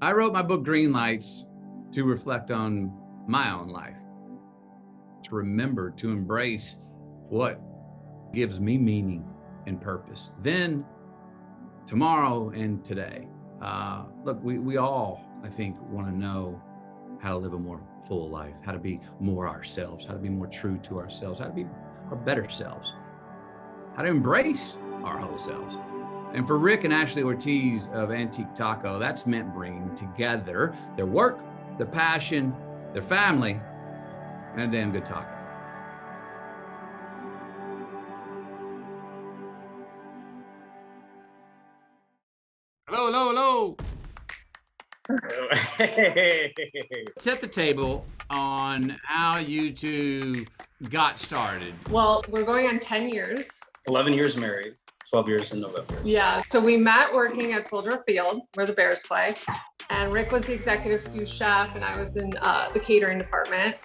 I wrote my book, Greenlights, to reflect on my own life, to remember, to embrace what gives me meaning and purpose. Then, tomorrow and today. Look, we all, I think, want to know how to live a more full life, how to be more ourselves, how to be more true to ourselves, how to be our better selves, how to embrace our whole selves. And for Rick and Ashley Ortiz of Antique Taco, that's meant bringing together their work, their passion, their family, and a damn good taco. Hello, hello, hello. Set the table on how you two got started. Well, we're going on 10 years. 11 years married, 12 years in November. Yeah, so we met working at Soldier Field, where the Bears play. And Rick was the executive sous chef, and I was in the catering department.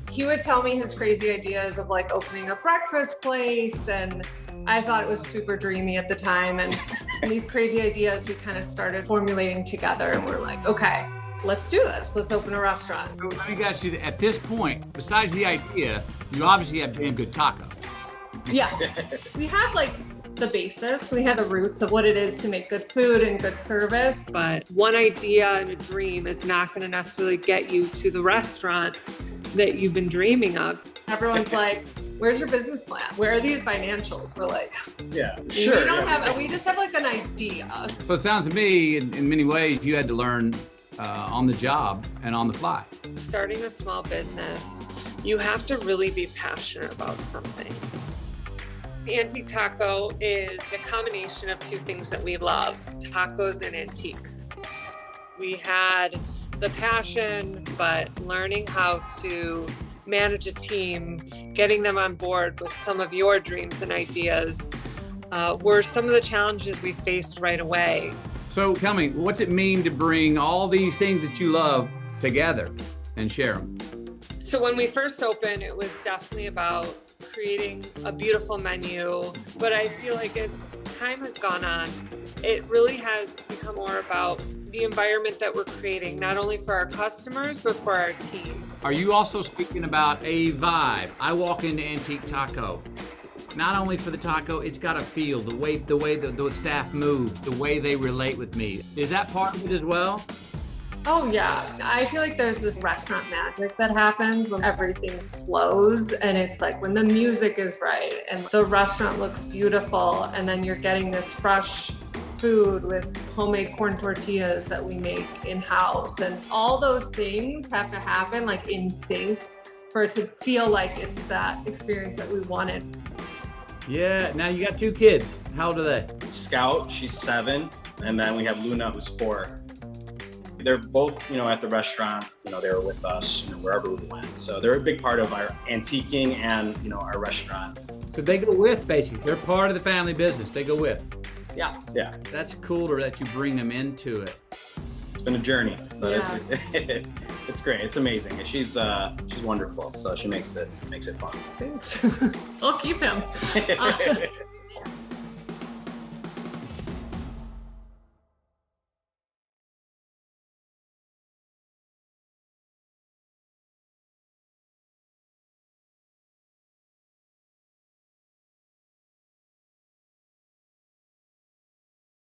He would tell me his crazy ideas of like opening a breakfast place, and I thought it was super dreamy at the time. And these crazy ideas we kind of started formulating together, and we're like, okay, let's do this. Let's open a restaurant. So let me ask you, at this point, besides the idea, you obviously have damn good taco. Yeah, we had like the basis. We had the roots of what it is to make good food and good service. But one idea and a dream is not going to necessarily get you to the restaurant that you've been dreaming of. Everyone's like, where's your business plan? Where are these financials? We're like, yeah, sure. We just have like an idea. So it sounds to me, in many ways, you had to learn on the job and on the fly. Starting a small business, you have to really be passionate about something. Antique Taco is a combination of two things that we love, tacos and antiques. We had the passion, but learning how to manage a team, getting them on board with some of your dreams and ideas were some of the challenges we faced right away. So tell me, what's it mean to bring all these things that you love together and share them? So when we first opened, it was definitely about creating a beautiful menu, but I feel like as time has gone on, it really has become more about the environment that we're creating, not only for our customers, but for our team. Are you also speaking about a vibe? I walk into Antique Taco, not only for the taco, it's got a feel, the way the staff move, the way they relate with me. Is that part of it as well? Oh yeah, I feel like there's this restaurant magic that happens when everything flows, and it's like when the music is right and the restaurant looks beautiful, and then you're getting this fresh food with homemade corn tortillas that we make in-house, and all those things have to happen like in sync for it to feel like it's that experience that we wanted. Yeah, now you got two kids. How old are they? Scout, she's 7, and then we have Luna, who's 4. They're both, at the restaurant, they were with us, wherever we went. So they're a big part of our antiquing and, our restaurant. So they go with, basically. They're part of the family business. They go with. Yeah. Yeah. That's cooler that you bring them into it. It's been a journey, but Yeah. it's great. It's amazing. She's wonderful. So she makes it fun. Thanks. I'll keep him.